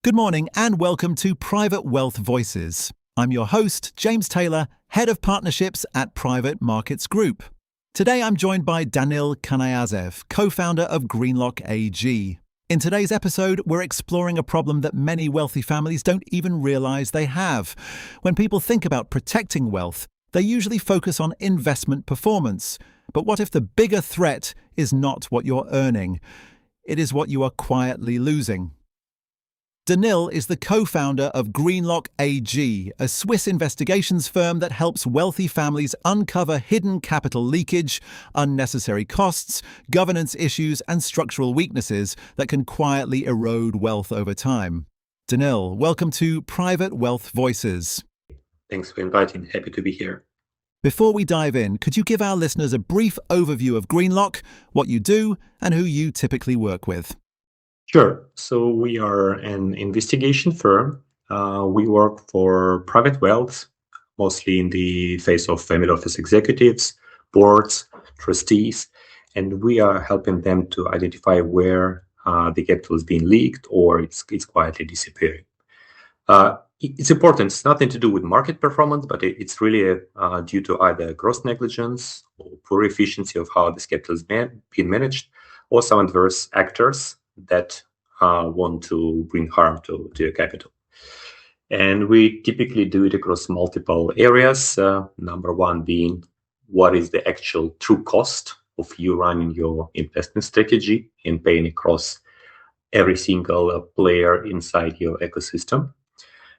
Good morning and welcome to Private Wealth Voices. I'm your host, James Taylor, Head of Partnerships at Private Markets Group. Today I'm joined by Danil Knyazev, co-founder of Greenlock AG. In today's episode, we're exploring a problem that many wealthy families don't even realize they have. When people think about protecting wealth, they usually focus on investment performance. But what if the bigger threat is not what you're earning? It is what you are quietly losing. Danil is the co-founder of Greenlock AG, a Swiss investigations firm that helps wealthy families uncover hidden capital leakage, unnecessary costs, governance issues, and structural weaknesses that can quietly erode wealth over time. Danil, welcome to Private Wealth Voices. Thanks for inviting. Happy to be here. Before we dive in, could you give our listeners a brief overview of Greenlock, what you do, and who you typically work with? Sure. So we are an investigation firm. We work for private wealth, mostly in the face of family office executives, boards, trustees, and we are helping them to identify where the capital is being leaked or it's quietly disappearing. It's important. It's nothing to do with market performance, but it's really due to either gross negligence or poor efficiency of how this capital is being managed, or some adverse actors that want to bring harm to your capital. And we typically do it across multiple areas. Number one being, what is the actual true cost of you running your investment strategy and paying across every single player inside your ecosystem.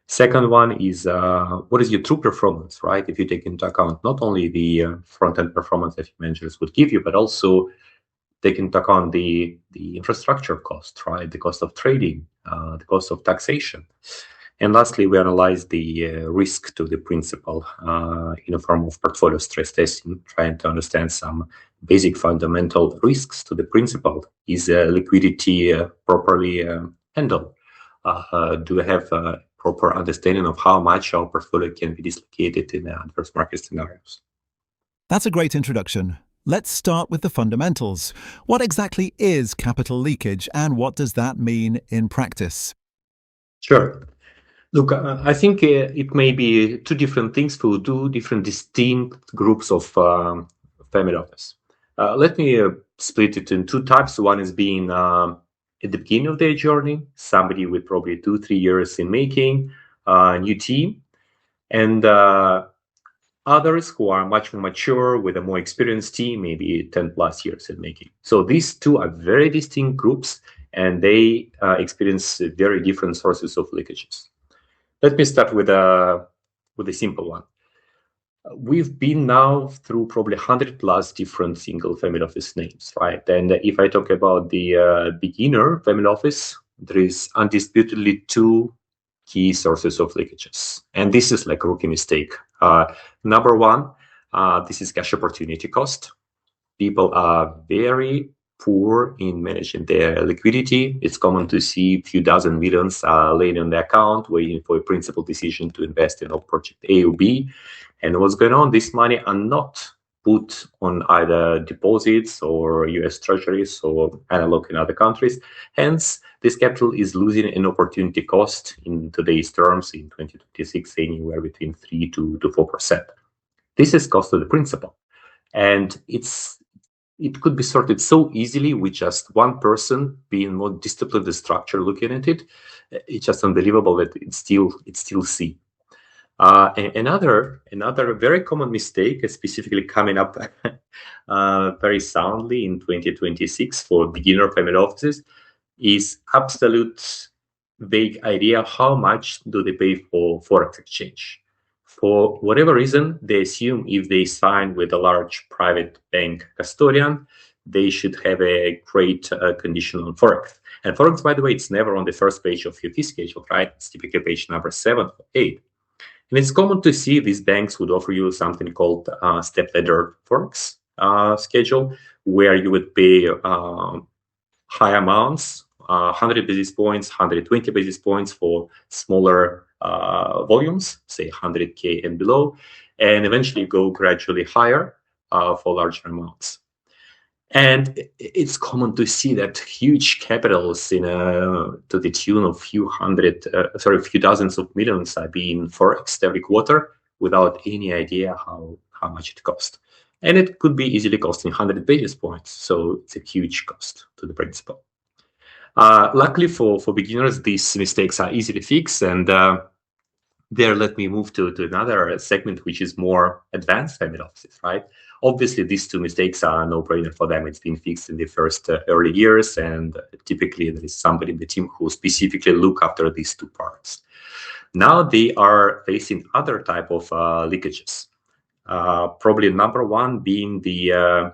Second one is, what is your true performance, right? If you take into account not only the front-end performance that your managers would give you, but also take into account the infrastructure cost, right? The cost of trading, the cost of taxation. And lastly, we analyze the risk to the principal in a form of portfolio stress testing, trying to understand some basic fundamental risks to the principal. Is liquidity properly handled? Do we have a proper understanding of how much our portfolio can be dislocated in adverse market scenarios? That's a great introduction. Let's start with the fundamentals. What exactly is capital leakage and what does that mean in practice? Sure. Look, I think it may be two different things for two different distinct groups of family office. Let me split it in two types. One is being at the beginning of their journey, somebody with probably 2-3 years in making, a new team, and others who are much more mature with a more experienced team, maybe 10 plus years in making. So these two are very distinct groups and they experience very different sources of leakages. Let me start with a simple one. We've been now through probably 100 plus different single family office names, right? And if I talk about the beginner family office, there is undisputedly two key sources of leakages. And this is like a rookie mistake. Number one, this is cash opportunity cost. People are very poor in managing their liquidity. It's common to see a few dozen millions laying on the account, waiting for a principal decision to invest in a project A or B. And what's going on? This money are not put on either deposits or US treasuries or analog in other countries. Hence, this capital is losing an opportunity cost in today's terms in 2026, anywhere between 3 to 4%. This is cost to the principal. And it could be sorted so easily with just one person being more disciplined, the structure looking at it. It's just unbelievable that it's still C. Another very common mistake, specifically coming up very soundly in 2026 for beginner family offices, is absolute vague idea how much do they pay for forex exchange. For whatever reason, they assume if they sign with a large private bank custodian, they should have a great condition on forex. And forex, by the way, it's never on the first page of your fee schedule, right? It's typically page number 7 or 8. And it's common to see these banks would offer you something called step-ladder forex schedule, where you would pay high amounts, 100 basis points, 120 basis points for smaller volumes, say 100K and below, and eventually go gradually higher for larger amounts. And it's common to see that huge capitals to the tune of few dozens of millions are being forexed every quarter without any idea how much it costs. And it could be easily costing 100 basis points. So it's a huge cost to the principal. Luckily for beginners, these mistakes are easily fixed. And there, let me move to another segment, which is more advanced family offices, right? Obviously, these two mistakes are no-brainer for them. It's been fixed in the first early years, and typically there is somebody in the team who specifically look after these two parts. Now they are facing other type of leakages. Probably number one being the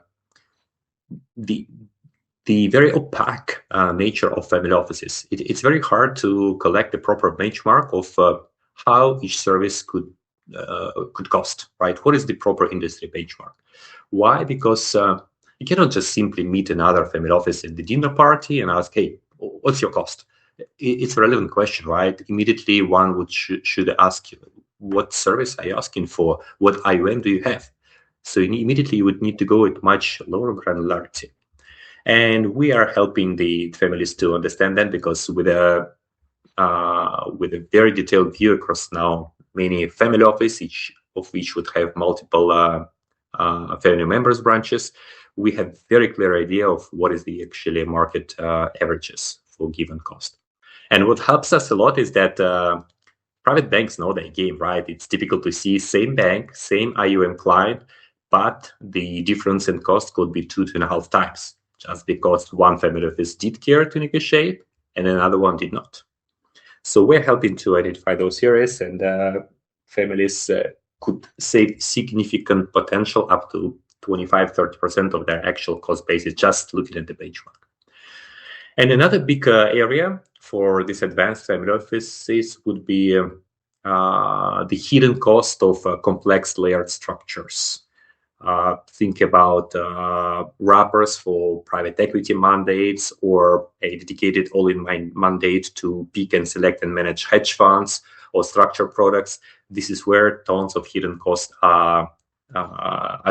very opaque nature of family offices. It's very hard to collect the proper benchmark of how each service could cost, right? What is the proper industry benchmark? Why? Because you cannot just simply meet another family office at the dinner party and ask, hey, what's your cost? It's a relevant question, right? Immediately one should ask you, what service are you asking for? What IUM do you have? So immediately you would need to go at much lower granularity. And we are helping the families to understand that, because with a very detailed view across now many family offices, each of which would have multiple family members branches, we have very clear idea of what is the actually market averages for given cost. And what helps us a lot is that private banks know their game, right? It's typical to see same bank, same IUM client, but the difference in cost could be 2.5 times, just because one family office did care to negotiate and another one did not. So we're helping to identify those areas, and families could save significant potential up to 25-30% of their actual cost basis just looking at the benchmark. And another big area for these advanced family offices would be the hidden cost of complex layered structures. Think about wrappers for private equity mandates, or a dedicated all-in-one mandate to pick and select and manage hedge funds or structured products. This is where tons of hidden costs are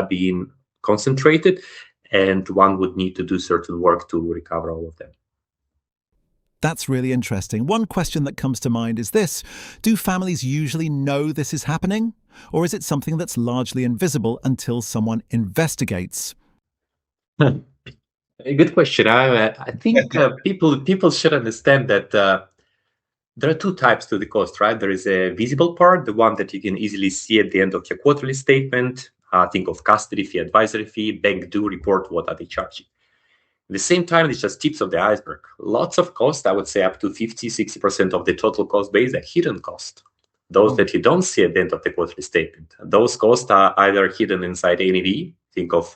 being concentrated, and one would need to do certain work to recover all of them. That's really interesting. One question that comes to mind is this: do families usually know this is happening? Or is it something that's largely invisible until someone investigates? A good question. I think people should understand that there are two types to the cost, right? There is a visible part, the one that you can easily see at the end of your quarterly statement. Think of custody fee, advisory fee. Bank do report what are they charging. At the same time, it's just tips of the iceberg. Lots of costs, I would say up to 50-60% of the total cost base are hidden costs. Those that you don't see at the end of the quarterly statement. Those costs are either hidden inside NAV, think of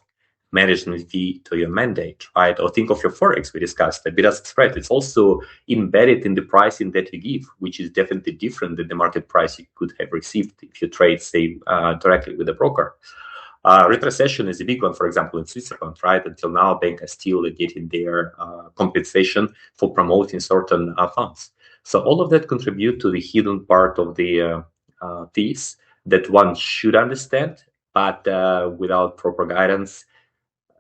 management fee to your mandate, right? Or think of your Forex we discussed, the bid-ask spread. It's also embedded in the pricing that you give, which is definitely different than the market price you could have received if you trade, say, directly with a broker. Retrocession is a big one, for example, in Switzerland, right? Until now, banks are still getting their compensation for promoting certain funds. So all of that contribute to the hidden part of the fees that one should understand, but without proper guidance,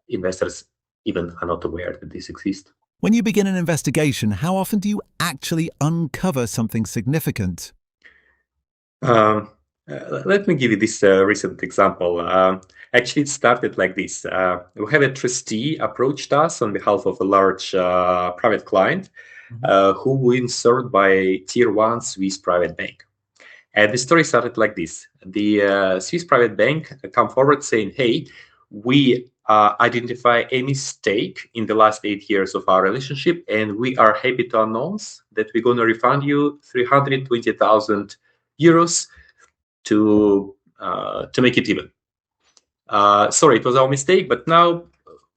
investors even are not aware that this exists. When you begin an investigation, how often do you actually uncover something significant? Let me give you this recent example. Actually, it started like this. We have a trustee approached us on behalf of a large private client who was served by a tier 1 Swiss private bank. And the story started like this. The Swiss private bank come forward saying, hey, we identify a mistake in the last 8 years of our relationship, and we are happy to announce that we're going to refund you 320,000 euros to make it even. Sorry, it was our mistake, but now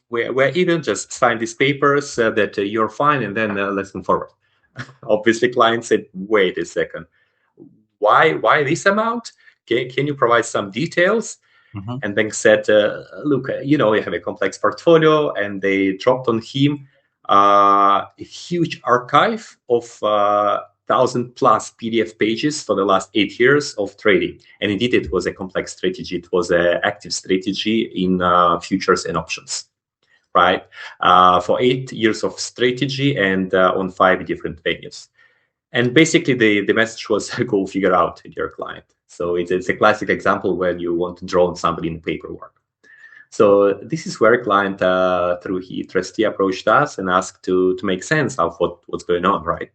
we're even. Just sign these papers that you're fine, and then let's move forward. Obviously, client said, wait a second. Why this amount? Can you provide some details? And bank said, look, you have a complex portfolio, and they dropped on him a huge archive of 1,000+ PDF pages for the last 8 years of trading. And indeed, it was a complex strategy. It was an active strategy in futures and options. right? For 8 years of strategy and on 5 different venues. And basically, the message was go figure out your client. So it's a classic example when you want to draw on somebody in paperwork. So this is where a client, through his trustee, approached us and asked to make sense of what's going on, right?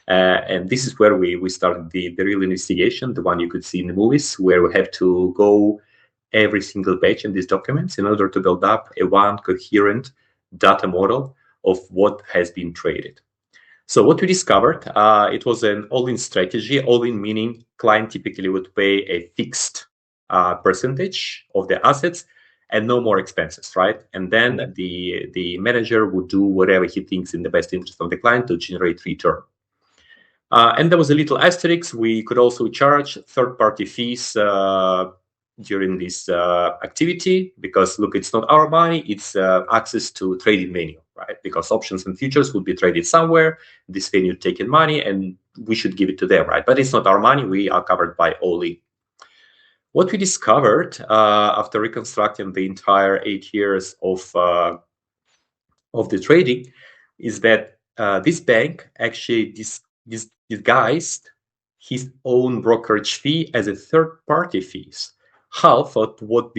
And this is where we started the real investigation, the one you could see in the movies, where we have to go every single page in these documents in order to build up a one coherent data model of what has been traded. So what we discovered, it was an all-in strategy. All-in meaning client typically would pay a fixed percentage of the assets and no more expenses, right? And then the manager would do whatever he thinks in the best interest of the client to generate return. And there was a little asterisk. We could also charge third-party fees during this activity because, look, it's not our money. It's access to trading venue, right? Because options and futures would be traded somewhere. This venue taking money, and we should give it to them, right? But it's not our money. We are covered by all-in. What we discovered after reconstructing the entire 8 years of the trading is that this bank actually disguised his own brokerage fee as a third-party fees. Half of what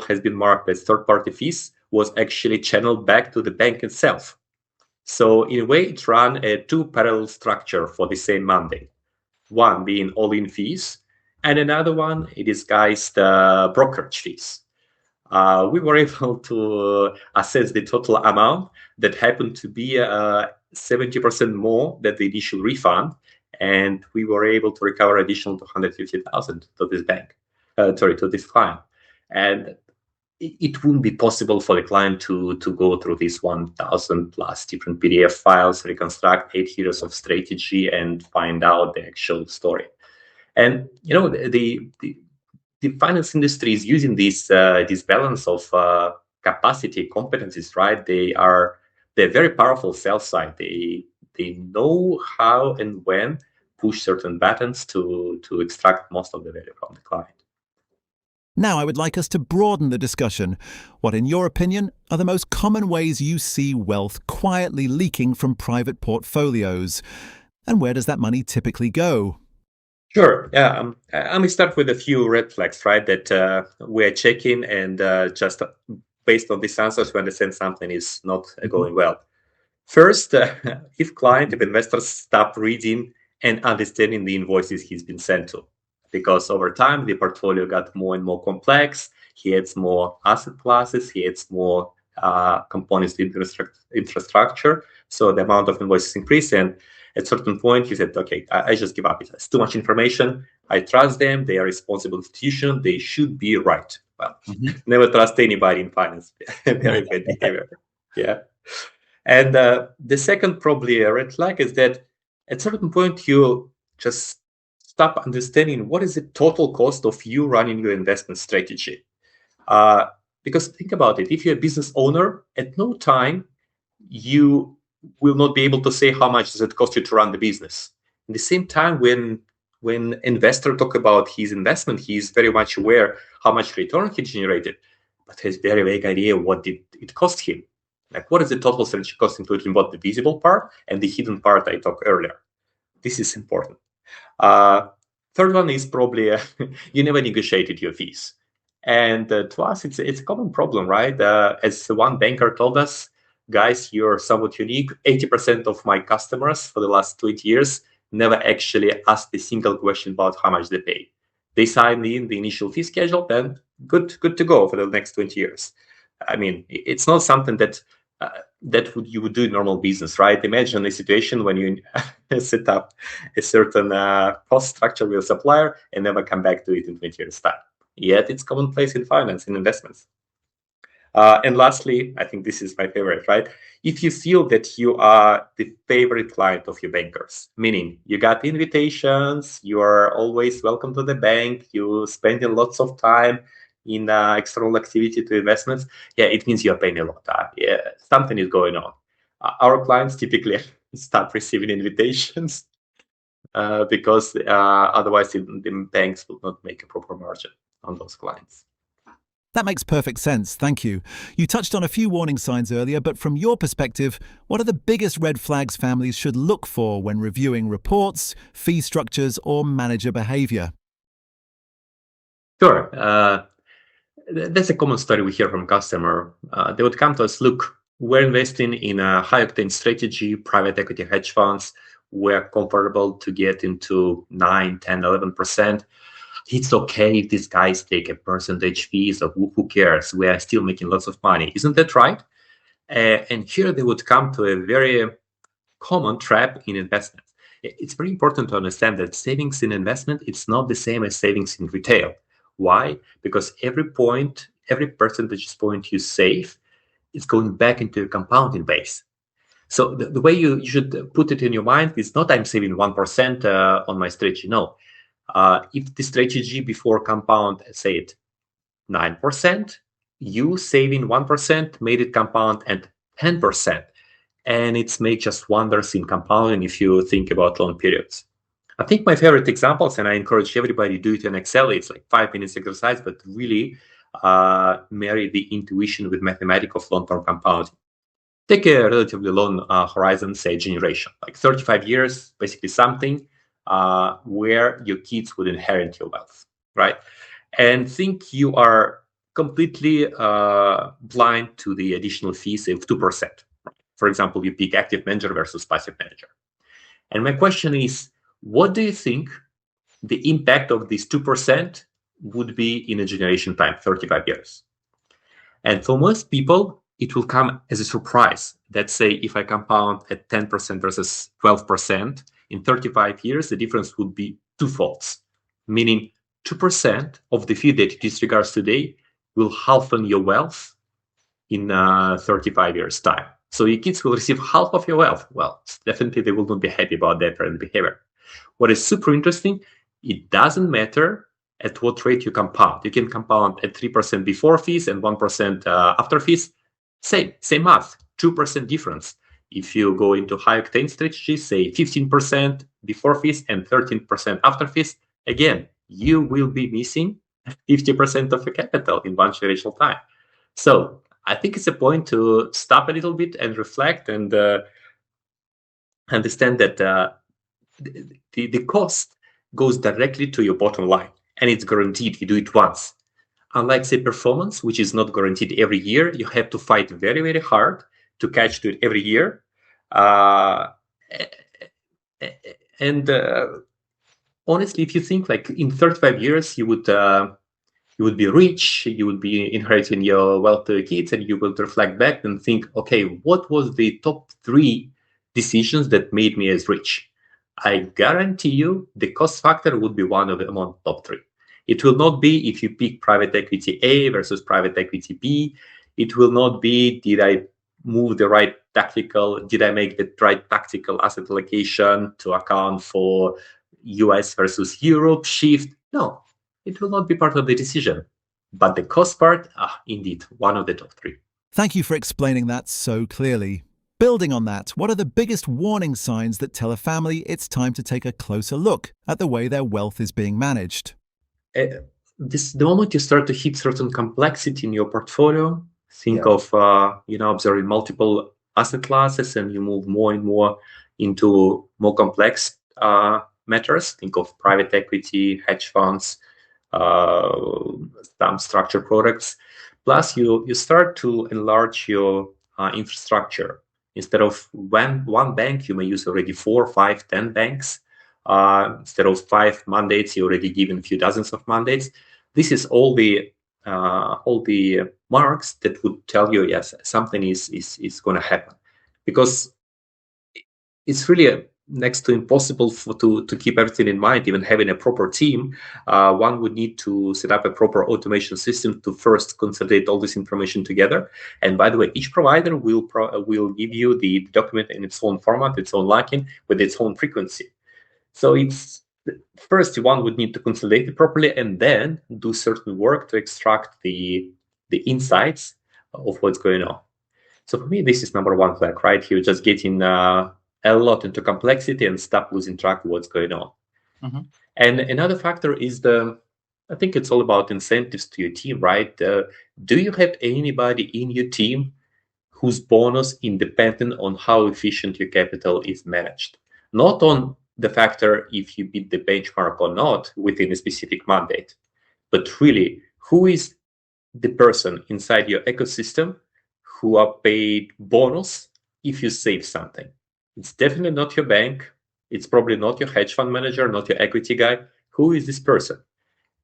has been marked as third-party fees was actually channeled back to the bank itself. So in a way, it ran a two parallel structure for the same mandate. One being all-in fees, and another one, it disguised brokerage fees. We were able to assess the total amount that happened to be 70% more than the initial refund, and we were able to recover additional $250,000 to this bank, to this client. And it wouldn't be possible for the client to go through these 1,000 plus different PDF files, reconstruct 8 years of strategy, and find out the actual story. And the finance industry is using this balance of capacity, competencies, right? They're very powerful sales side. They know how and when push certain buttons to extract most of the value from the client. Now I would like us to broaden the discussion. What, in your opinion, are the most common ways you see wealth quietly leaking from private portfolios? And where does that money typically go? Sure. Yeah. I'm going to start with a few red flags, right, that we're checking, and just based on these answers, we understand something is not going well. First, if investors stop reading and understanding the invoices he's been sent to, because over time, the portfolio got more and more complex. He adds more asset classes. He adds more components to infrastructure. So the amount of invoices increased. And at a certain point, he said, okay, I just give up. It's too much information. I trust them. They are a responsible institution. They should be right. Well, never trust anybody in finance. Very bad behavior. Yeah. And the second probably a red flag is that at a certain point, you just stop understanding what is the total cost of you running your investment strategy. Because think about it, if you're a business owner, at no time you will not be able to say how much does it cost you to run the business. At the same time, when investor talk about his investment, he is very much aware how much return he generated, but has very vague idea what did it cost him. Like, what is the total strategy cost, including both the visible part and the hidden part I talked earlier? This is important. Third one is probably you never negotiated your fees. And to us, it's a common problem, right? As one banker told us, guys, you're somewhat unique. 80% of my customers for the last 20 years never actually asked a single question about how much they pay. They signed in the initial fee schedule, then good to go for the next 20 years. I mean, it's not something that you would do in normal business, right? Imagine a situation when you set up a certain cost structure with a supplier and never come back to it in 20 years' time. Yet it's commonplace in finance and investments. And lastly, I think this is my favorite, right? If you feel that you are the favorite client of your bankers, meaning you got invitations, you are always welcome to the bank, you spending lots of time in external activity to investments, yeah, it means you're paying a lot. Yeah, something is going on. Our clients typically start receiving invitations because otherwise the banks will not make a proper margin on those clients. That makes perfect sense, thank you. You touched on a few warning signs earlier, but from your perspective, what are the biggest red flags families should look for when reviewing reports, fee structures, or manager behavior? Sure. That's a common story we hear from customer. They would come to us, look, we're investing in a high-octane strategy, private equity hedge funds. We're comfortable to get into 9, 10, 11%. It's okay if these guys take a percentage fees, so who cares? We are still making lots of money. Isn't that right? And here they would come to a very common trap in investment. It's very important to understand that savings in investment, it's not the same as savings in retail. Why? Because every percentage point you save is going back into a compounding base. So the way you should put it in your mind is not I'm saving 1% on my strategy. No. If the strategy before compound, say it 9%, you saving 1% made it compound at 10%. And it's made just wonders in compounding if you think about long periods. I think my favorite examples, and I encourage everybody to do it in Excel, it's like 5 minutes exercise, but really marry the intuition with mathematics of long-term compounding. Take a relatively long horizon, say generation, like 35 years, basically something where your kids would inherit your wealth, right? And think you are completely blind to the additional fees of 2%. For example, you pick active manager versus passive manager. And my question is, what do you think the impact of this 2% would be in a generation time, 35 years? And for most people, it will come as a surprise. Let's say if I compound at 10% versus 12%, in 35 years, the difference would be twofolds, meaning 2% of the fee that you disregard today will halve your wealth in 35 years' time. So your kids will receive half of your wealth. Well, definitely they will not be happy about that parent behavior. What is super interesting, it doesn't matter at what rate you compound. You can compound at 3% before fees and 1% after fees. Same math, 2% difference. If you go into high-octane strategies, say 15% before fees and 13% after fees, again, you will be missing 50% of your capital in one generational time. So I think it's a point to stop a little bit and reflect and understand that the cost goes directly to your bottom line, and it's guaranteed. You do it once. Unlike, say, performance, which is not guaranteed every year, you have to fight very, very hard to catch to it every year. Honestly, if you think like in 35 years, you would be rich, you would be inheriting your wealth to your kids, and you will reflect back and think, okay, what was the top 3 decisions that made me as rich? I guarantee you the cost factor would be one of the among top 3. It will not be if you pick private equity A versus private equity B. It will not be, did I make the right tactical asset allocation to account for US versus Europe shift? No, it will not be part of the decision. But the cost part, indeed, one of the top 3. Thank you for explaining that so clearly. Building on that, what are the biggest warning signs that tell a family it's time to take a closer look at the way their wealth is being managed? The moment you start to hit certain complexity in your portfolio, think of observing multiple asset classes, and you move more and more into more complex matters. Think of private equity, hedge funds, some structured products. Plus, you start to enlarge your infrastructure. Instead of one bank, you may use already 4, 5, 10 banks. Instead of 5 mandates, you already given a few dozens of mandates. This is all the marks that would tell you, yes, something is going to happen, because it's really next to impossible to keep everything in mind. Even having a proper team, one would need to set up a proper automation system to first consolidate all this information together. And by the way, each provider will give you the document in its own format, its own liking, with its own frequency. So it's first one would need to consolidate it properly, and then do certain work to extract the insights of what's going on. So for me, this is number 1 flag, right? You're just getting a lot into complexity and stop losing track of what's going on. Mm-hmm. And another factor is the I think it's all about incentives to your team, right? Do you have anybody in your team whose bonus independent on how efficient your capital is managed? Not on the factor if you beat the benchmark or not within a specific mandate, but really, who is the person inside your ecosystem who are paid bonus if you save something? It's definitely not your bank. It's probably not your hedge fund manager, not your equity guy. Who is this person?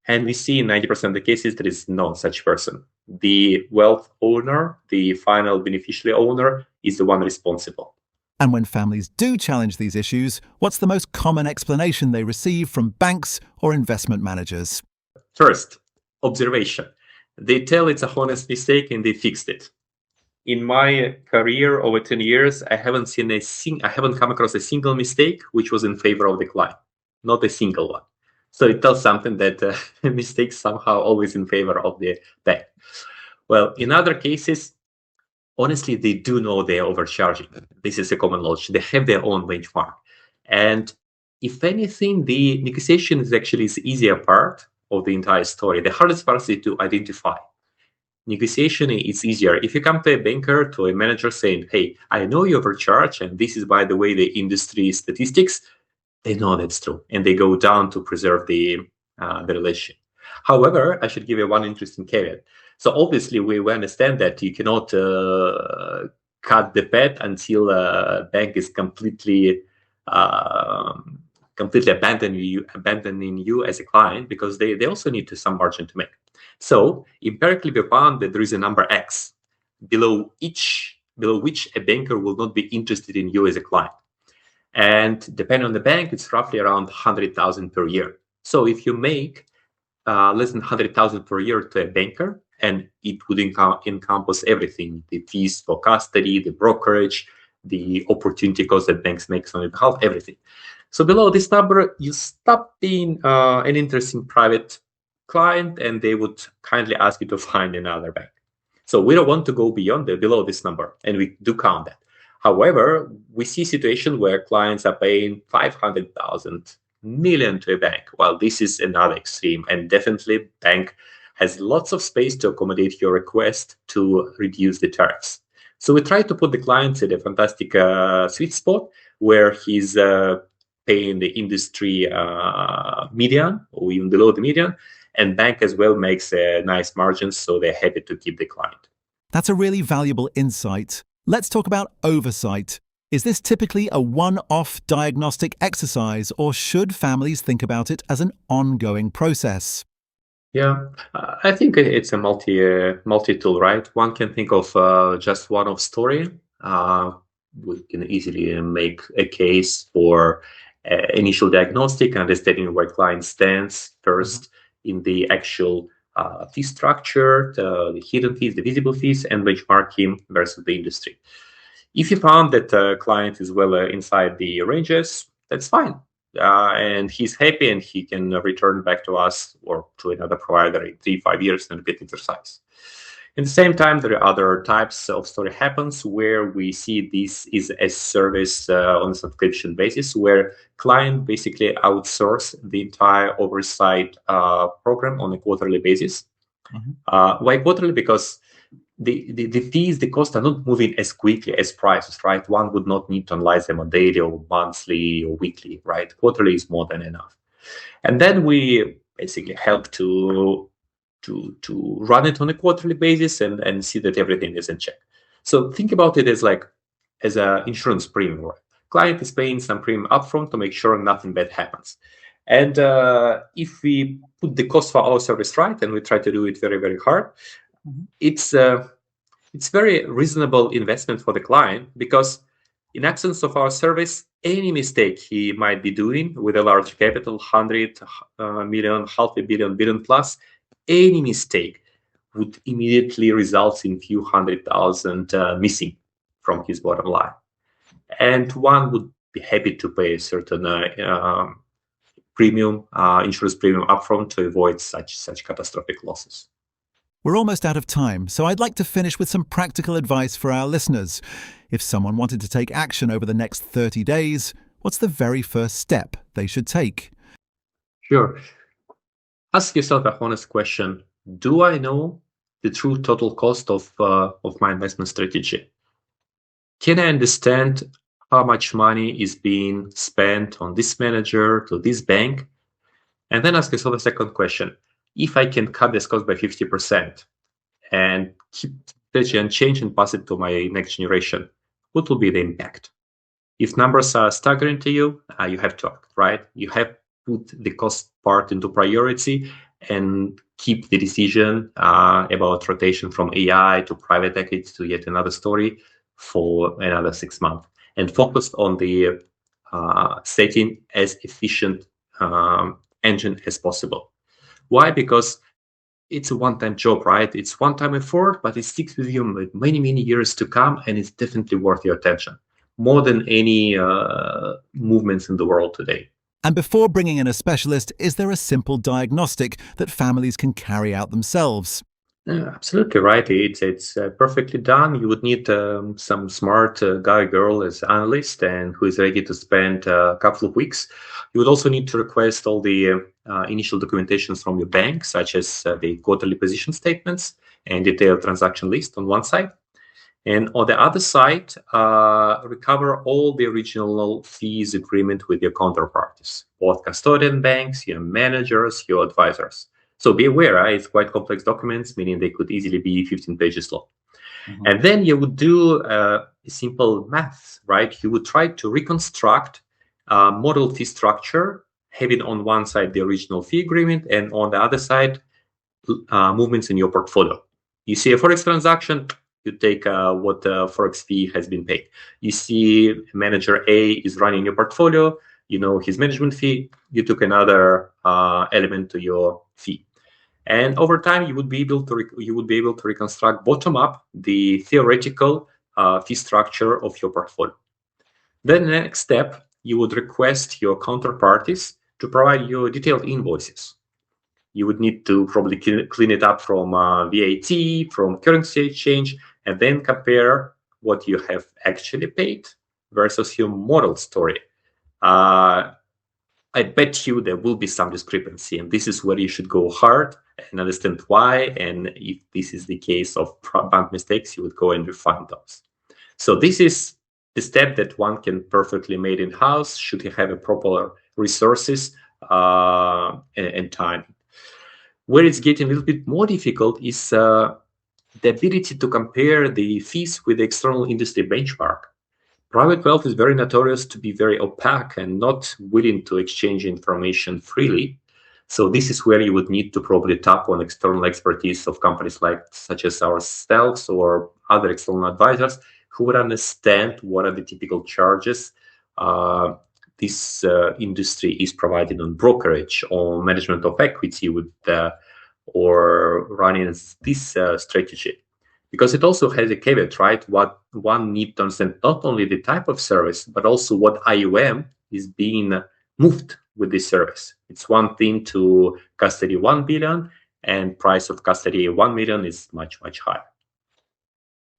And we see in 90% of the cases there is no such person. The wealth owner, the final beneficiary owner, is the one responsible. And when families do challenge these issues, what's the most common explanation they receive from banks or investment managers? First, observation. They tell it's a honest mistake and they fixed it. In my career over 10 years, I haven't come across a single mistake which was in favor of the client. Not a single one. So it tells something that mistakes somehow always in favor of the bank. Well, in other cases, honestly, they do know they're overcharging. This is a common knowledge. They have their own benchmark. And if anything, the negotiation is actually the easier part of the entire story. The hardest part is to identify. Negotiation is easier. If you come to a banker, to a manager saying, hey, I know you overcharge, and this is, by the way, the industry statistics, they know that's true, and they go down to preserve the relationship. However, I should give you one interesting caveat. So obviously, we understand that you cannot cut the pet until a bank is completely abandoning you as a client, because they also need some margin to make. So empirically, we found that there is a number X below which a banker will not be interested in you as a client. And depending on the bank, it's roughly around 100,000 per year. So if you make less than 100,000 per year to a banker, and it would encompass everything: the fees for custody, the brokerage, the opportunity cost that banks make on your behalf, everything. So below this number, you stop being an interesting private client, and they would kindly ask you to find another bank. So we don't want to go below this number, and we do count that. However, we see situations where clients are paying 500,000 million to a bank. Well, this is another extreme, and definitely bank has lots of space to accommodate your request to reduce the tariffs. So we try to put the clients at a fantastic sweet spot where he's paying the industry median or even below the median, and bank as well makes a nice margin, so they're happy to keep the client. That's a really valuable insight. Let's talk about oversight. Is this typically a one-off diagnostic exercise, or should families think about it as an ongoing process? Yeah, I think it's a multi-tool, right? One can think of just one-off story. We can easily make a case for initial diagnostic, understanding where client stands first in the actual fee structure, the hidden fees, the visible fees, and benchmark him versus the industry. If you found that the client is well inside the ranges, that's fine. And he's happy, and he can return back to us or to another provider in 3-5 years and repeat exercise. At the same time, there are other types of story happens where we see this is a service on a subscription basis, where client basically outsource the entire oversight program on a quarterly basis. Why quarterly? Because the fees, the costs are not moving as quickly as prices, right? One would not need to analyze them on daily or monthly or weekly, right? Quarterly is more than enough. And then we basically help to run it on a quarterly basis and see that everything is in check. So think about it as an insurance premium, right? Client is paying some premium upfront to make sure nothing bad happens. And if we put the cost for our service right, and we try to do it very, very hard, it's very reasonable investment for the client, because in absence of our service, any mistake he might be doing with a large capital, 100 million, half a billion, billion plus, any mistake would immediately result in few 100,000 missing from his bottom line. And one would be happy to pay a certain premium, insurance premium upfront to avoid such catastrophic losses. We're almost out of time, so I'd like to finish with some practical advice for our listeners. If someone wanted to take action over the next 30 days, what's the very first step they should take? Sure. Ask yourself a honest question. Do I know the true total cost of my investment strategy? Can I understand how much money is being spent on this manager to this bank? And then ask yourself a second question. If I can cut this cost by 50% and keep strategy unchanged and pass it to my next generation, what will be the impact? If numbers are staggering to you, you have to act, right? You have to put the cost part into priority and keep the decision about rotation from AI to private equity to yet another story for another 6 months, and focus on the setting as efficient engine as possible. Why? Because it's a one-time job, right? It's one-time effort, but it sticks with you many, many years to come, and it's definitely worth your attention, more than any movements in the world today. And before bringing in a specialist, is there a simple diagnostic that families can carry out themselves? Absolutely right. It's perfectly done. You would need some smart guy, girl as analyst, and who is ready to spend a couple of weeks. You would also need to request all the initial documentations from your bank, such as the quarterly position statements and detailed transaction list on one side. And on the other side, recover all the original fees agreement with your counterparties, both custodian banks, your managers, your advisors. So be aware, it's quite complex documents, meaning they could easily be 15 pages long. Mm-hmm. And then you would do simple math, right? You would try to reconstruct model fee structure, having on one side the original fee agreement and on the other side movements in your portfolio. You see a Forex transaction, you take what Forex fee has been paid. You see manager A is running your portfolio, you know his management fee, you took another element to your fee. And over time, you would be able to reconstruct bottom up the theoretical fee structure of your portfolio. Then the next step, you would request your counterparties to provide you detailed invoices. You would need to probably clean it up from VAT, from currency exchange, and then compare what you have actually paid versus your model story. I bet you there will be some discrepancy, and this is where you should go hard and understand why. And if this is the case of bank mistakes, you would go and refine those. So this is the step that one can perfectly make in-house should you have a proper resources and time. Where it's getting a little bit more difficult is the ability to compare the fees with the external industry benchmark. Private wealth is very notorious to be very opaque and not willing to exchange information freely. So this is where you would need to probably tap on external expertise of companies such as ourselves or other external advisors who would understand what are the typical charges this industry is providing on brokerage, on management of equity or running this strategy. Because it also has a caveat, right? What one needs to understand not only the type of service, but also what IUM is being moved with this service. It's one thing to custody 1 billion, and price of custody 1 million is much, much higher.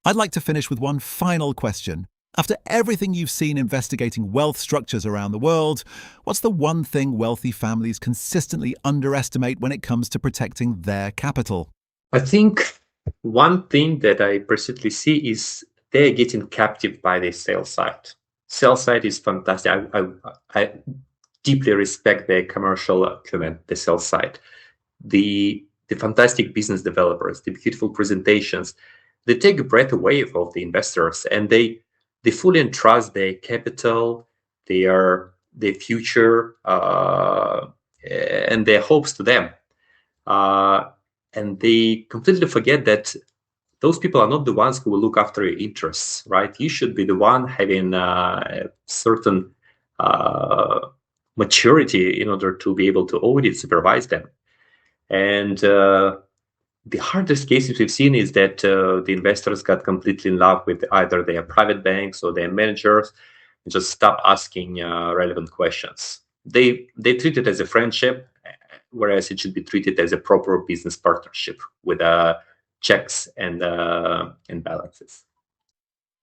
I'd like to finish with one final question. After everything you've seen investigating wealth structures around the world, what's the one thing wealthy families consistently underestimate when it comes to protecting their capital? I think one thing that I personally see is they're getting captive by the sales side. Sales side is fantastic. I deeply respect their commercial acumen, the sales side. The fantastic business developers, the beautiful presentations, they take a breath away of the investors, and they fully entrust their capital, their future, and their hopes to them. And they completely forget that those people are not the ones who will look after your interests, right? You should be the one having a certain maturity in order to be able to audit, supervise them. And the hardest cases we've seen is that the investors got completely in love with either their private banks or their managers and just stop asking relevant questions. They treat it as a friendship, whereas it should be treated as a proper business partnership with checks and balances.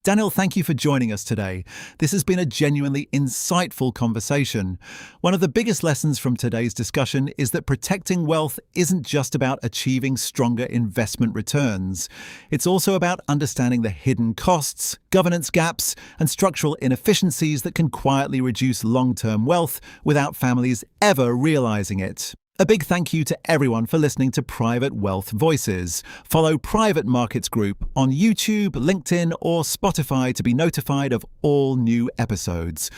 Danil, thank you for joining us today. This has been a genuinely insightful conversation. One of the biggest lessons from today's discussion is that protecting wealth isn't just about achieving stronger investment returns. It's also about understanding the hidden costs, governance gaps, and structural inefficiencies that can quietly reduce long-term wealth without families ever realizing it. A big thank you to everyone for listening to Private Wealth Voices. Follow Private Markets Group on YouTube, LinkedIn, or Spotify to be notified of all new episodes.